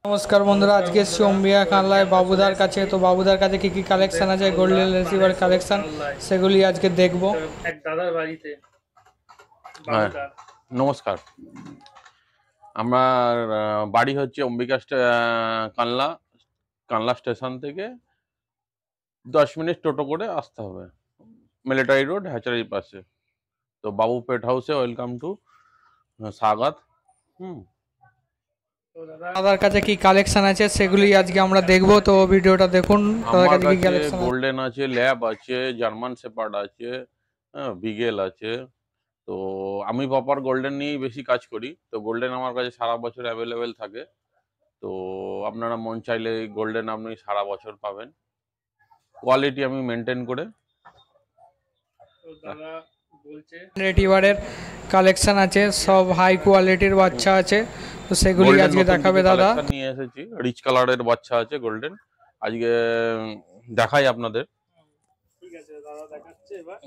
নমস্কার বন্ধুরা, আজকে এসেছি অম্বিয়া কানলায় বাবুদার কাছে। তো বাবুদার কাছে কী কী কালেকশান আছে, গোল্ডেন রিসিভার কালেকশান, সেগুলি আজকে দেখব। এক দাদার বাড়িতে। হ্যাঁ, নমস্কার। আমার বাড়ি হচ্ছে অম্বিকা কানলা কানলা স্টেশন থেকে 10 মিনিট টোটো করে আসতে হবে, মিলিটারি রোড, হ্যাচারির পাশে। তো বাবু পেট হাউসে ওয়েলকাম টু স্বাগত। দাদার কাছে কি কালেকশন আছে সেগুলি আজকে আমরা দেখব, তো ভিডিওটা দেখুন। দাদার আমার কাছে কি কাছে কালেকশন গোল্ডেন আছে, ল্যাব আছে, জার্মান শেপার্ড আছে, বিগেল আছে। তো আমি প্রপার গোল্ডেন নিয়েই বেশি কাজ করি। তো গোল্ডেন আমার কাছে সারা বছর অ্যাভেলেবেল থাকে। তো আপনারা মন চাইলে গোল্ডেন আপনি সারা বছর পাবেন, কোয়ালিটি আমি মেনটেন করে। রিসিভারের কালেকশন আছে, সব হাই কোয়ালিটির বাচ্চা আছে, তো সেগুলি আজকে দেখাবে দাদা। নিয়ে এসেছি, রিচ কালারের বাচ্চা আছে গোল্ডেন, আজকে দেখাই আপনাদের। ঠিক আছে, দাদা দেখাচ্ছে এবার।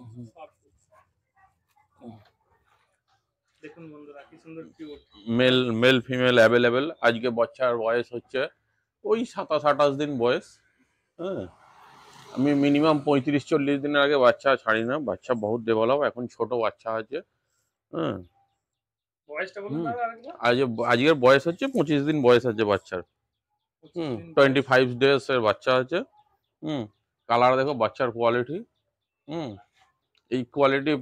দেখুন বন্ধুরা, কি সুন্দর কিউট মেল ফিমেল অ্যাভেলেবেল। আজকে বাচ্চার বয়স হচ্ছে ওই 27-28 দিন বয়স। হ্যাঁ, আমি মিনিমাম 35-40 দিনের আগে বাচ্চা ছাড়ি না। বাচ্চা বহুত ডেভেলপ, এখন ছোট বাচ্চা আছে। হ্যাঁ, বয়সটা বলুন দাদা আরেকবার। আজকের বয়স হচ্ছে 25 দিন বয়স আছে বাচ্চার। 25 ডেজ এর বাচ্চা আছে। কালার দেখো, বাচ্চার কোয়ালিটি। এই কোয়ালিটি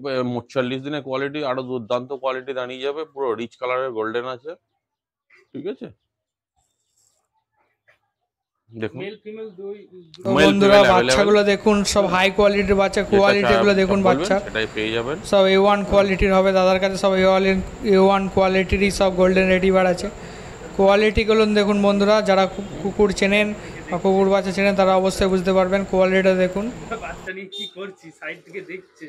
40 দিনের কোয়ালিটি আরো দুর্দান্ত কোয়ালিটি দাঁড়িয়ে যাবে। পুরো রিচ কালারের গোল্ডেন আছে, ঠিক আছে। দেখুন বন্ধুরা, বাচ্চাগুলো দেখুন, সব হাই কোয়ালিটির বাচ্চা। কোয়ালিটিগুলো দেখুন, বাচ্চা সেটাই পেয়ে যাবেন। সব A1 কোয়ালিটির হবে দাদার কাছে। সব A1 কোয়ালিটিরই সব গোল্ডেন রিসিভার আছে। কোয়ালিটিগুলো দেখুন বন্ধুরা, যারা কুকুর চেনেন বা কুকুর বাচ্চা চেনেন তারা অবশ্যই বুঝতে পারবেন। কোয়ালিটিটা দেখুন। বাচ্চা নিয়ে কি করছি, সাইড থেকে দেখছে।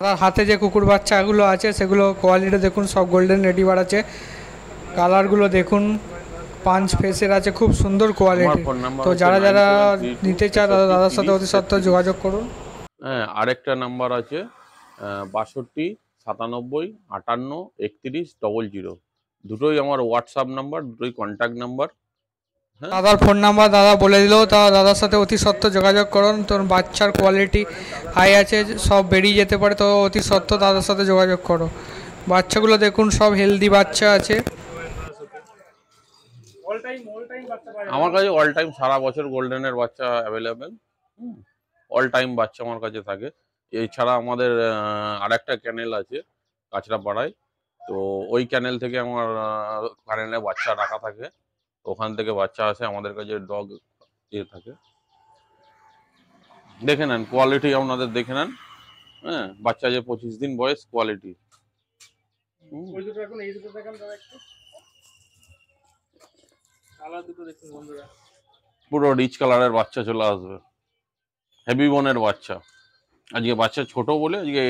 তার হাতে যে কুকুর বাচ্চাগুলো আছে সেগুলো কোয়ালিটি দেখুন, সব গোল্ডেন রিসিভার আছে। কালারগুলো দেখুন, পাঁচ ফেসের আছে, খুব সুন্দর কোয়ালিটি। তো যারা যারা নিতে চায় দাদার সাথে অতি সত্ত্বর যোগাযোগ করুন। হ্যাঁ, আরেকটা নাম্বার আছে 62 97 58 31 00। দুটোই আমার হোয়াটসঅ্যাপ নাম্বার, দুটোই কন্ট্যাক্ট নাম্বার। দাদার ফোন নাম্বার দাদা বলে দিলেও তা দাদার সাথে অতি সত্ত্বর যোগাযোগ করুন। তোর বাচ্চার কোয়ালিটি হাই আছে, সব বেরিয়ে যেতে পারে, তো অতি সত্ত্বর দাদার সাথে যোগাযোগ করো। বাচ্চাগুলো দেখুন, সব হেলদি বাচ্চা আছে। আমার কাছে অল টাইম সারা বছর গোল্ডেনের বাচ্চা অ্যাভেলেবেল। অল টাইম বাচ্চা আমার কাছে থাকে। এছাড়া আমাদের আরেকটা ক্যানেল আছে কাঁচরাপাড়ায়। তো ওই ক্যানেল থেকে আমার ক্যানেলে বাচ্চা রাখা থাকে, ওখান থেকে বাচ্চা আসে আমাদের কাছে। ডগ থাকে, দেখে নেন কোয়ালিটি, আপনাদের দেখে নেন। হ্যাঁ, বাচ্চা যে 25 দিন বয়স, কোয়ালিটি। পুরো রিচ কালারের বাচ্চা চলে আসবে, হেভি বোনের বাচ্চা। আজকে বাচ্চা ছোট বলে আজকে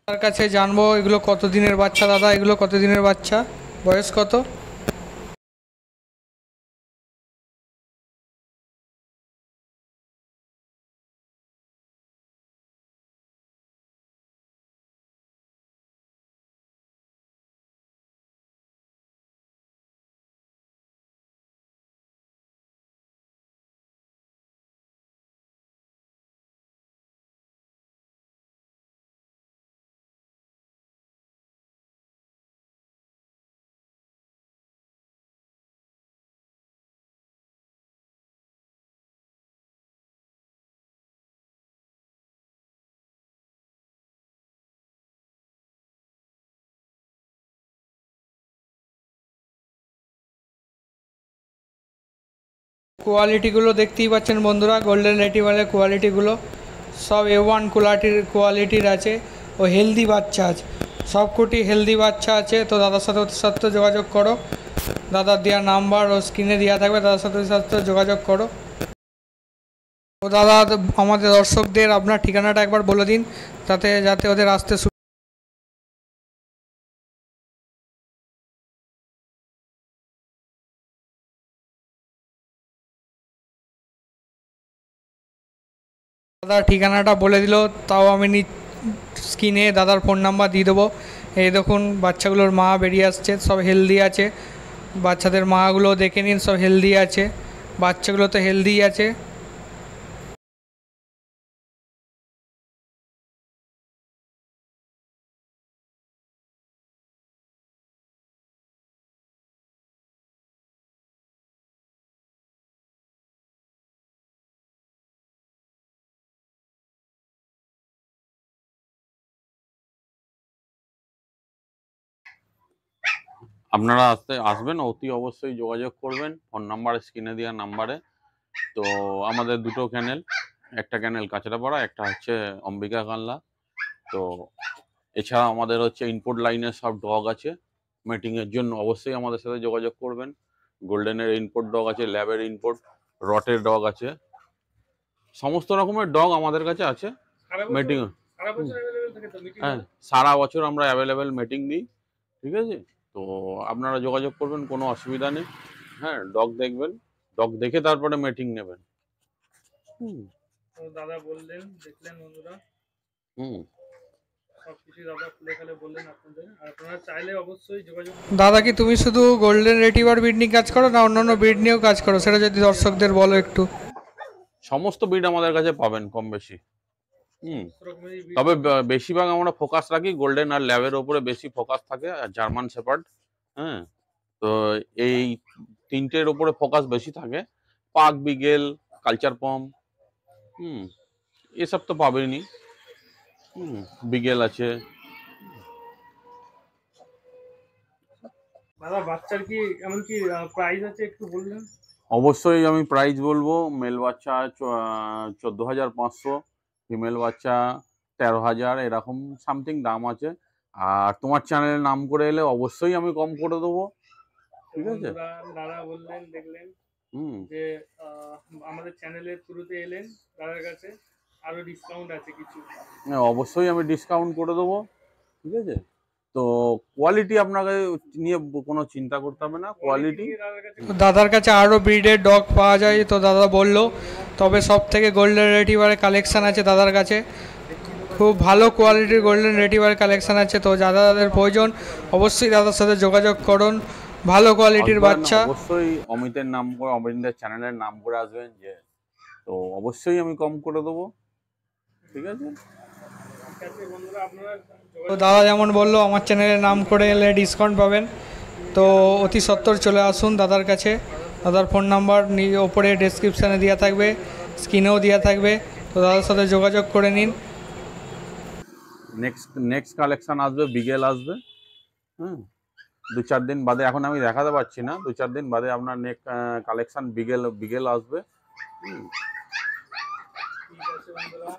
তার কাছে জানবো এগুলো কত দিনের বাচ্চা দাদা, এগুলো কত দিনের বাচ্চা, বয়স কত? কোয়ালিটিগুলো দেখতেই পাচ্ছেন বন্ধুরা, গোল্ডেন রিটরিভারের কোয়ালিটিগুলো সব A1 কোয়ালিটির আছে, ও হেলদি বাচ্চা আছে, সবকটি হেলদি বাচ্চা আছে। তো দাদার সাথে অতি সত্ত্বর যোগাযোগ করো। দাদার দেওয়া নাম্বার ও স্ক্রিনে দেওয়া থাকবে, দাদার সাথে অতি সত্ত্বর যোগাযোগ করো। তো দাদা, আমাদের দর্শকদের আপনার ঠিকানাটা একবার বলে দিন, যাতে ওদের আসতে দাদার ঠিকানাটা বলে দিল, তাও আমি স্ক্রিনে দাদার ফোন নাম্বার দিয়ে দেবো। এই দেখুন বাচ্চাগুলোর মা বেরিয়ে আসছে, সব হেলদি আছে। বাচ্চাদের মাগুলো দেখে নিন, সব হেলদি আছে, বাচ্চাগুলো তো হেলদি আছে। আপনারা আসবেন, অতি অবশ্যই যোগাযোগ করবেন ফোন নাম্বারে, স্ক্রিনে দেওয়া নাম্বারে। তো আমাদের দুটো ক্যানেল, একটা ক্যানেল কাঁচরাপাড়া, একটা হচ্ছে অম্বিকা কানলা। তো এছাড়া আমাদের হচ্ছে ইনপুট লাইনের সব ডগ আছে, মিটিংয়ের জন্য অবশ্যই আমাদের সাথে যোগাযোগ করবেন। গোল্ডেনের ইনপুট ডগ আছে, ল্যাবের ইনপুট, রটের ডগ আছে, সমস্ত রকমের ডগ আমাদের কাছে আছে। মিটিং হ্যাঁ, সারা বছর আমরা অ্যাভেলেবেল মিটিং দিই, ঠিক আছে। তো আপনারা যোগাযোগ করবেন, কোনো অসুবিধা নেই। হ্যাঁ, ডগ দেখবেন, ডগ দেখে তারপরে মিটিং নেবেন। তো দাদা বললেন, দেখলেন বন্ধুরা, হুম সবকিছু দাদা খুলে খেলে বললেন আপনাদের। আর আপনারা চাইলে অবশ্যই যোগাযোগ। দাদা কি তুমি শুধু গোল্ডেন রেটিভার ব্রিড নিয়ে কাজ করো, না অন্যান্য ব্রিড নিয়েও কাজ করো? সেটা যদি দর্শকদের বলো একটু। সমস্ত ব্রিড আমাদের কাছে পাবেন কম বেশি। রকমেরই তবে বেশিরভাগ আমরা ফোকাস রাখি গোল্ডেন আর ল্যাবের উপরে, বেশি ফোকাস থাকে, আর জার্মান শেপার্ড। হ্যাঁ, তো এই তিনটের উপরে ফোকাস বেশি থাকে। পাক, বিগেল, কালচার পম, এসব তো পাবেনই। বিগেল আছে। দাদা বাচ্চার কি এমন কি প্রাইস আছে একটু বললেন? অবশ্যই আমি প্রাইস বলবো। মেল বাচ্চা 14,500, ফিমেল বাচ্চা 13,000, এরকম সামথিং দাম আছে। আর তোমার চ্যানেলের নাম করে এলে অবশ্যই আমি কম করে দেবো, ঠিক আছে। দাদা বললেন, দেখলেন যে আমাদের চ্যানেলের থ্রুতে এলেন, দাদার কাছে আরো ডিসকাউন্ট আছে কিছু। হ্যাঁ, অবশ্যই আমি ডিসকাউন্ট করে দেবো, ঠিক আছে। তো কোয়ালিটি আপনাকে নিয়ে কোনো চিন্তা করতে হবে না, কোয়ালিটি। দাদার কাছে আরও ব্রিডের ডগ পাওয়া যায়, তো দাদা বললো। তবে সব থেকে গোল্ডেন রেটিভারের কালেকশান আছে দাদার কাছে, খুব ভালো কোয়ালিটির গোল্ডেন রেটিভারের কালেকশান আছে। তো যাদের প্রয়োজন অবশ্যই দাদার সাথে যোগাযোগ করুন, ভালো কোয়ালিটির বাচ্চা। অবশ্যই অমিতের নাম করে, অমিতের চ্যানেলের নাম করে আসবেন, যে তো অবশ্যই আমি কম করে দেবো, ঠিক আছে। তো দাদা যেমন বললো, আমার চ্যানেলের নাম করে এলে ডিসকাউন্ট পাবেন। তো অতি সত্বর চলে আসুন দাদার কাছে। দাদার ফোন নাম্বার ওপরে ডেসক্রিপশানে দেওয়া থাকবে, স্ক্রিনেও দেওয়া থাকবে। তো দাদার সাথে যোগাযোগ করে নিন। নেক্সট কালেকশন আসবে, বিগেল আসবে। 2-4 দিন বাদে, এখন আমি দেখাতে পারছি না, 2-4 দিন বাদে আপনার নেক্সট কালেকশন বিগেল আসবে। ঠিক আছে বন্ধুরা।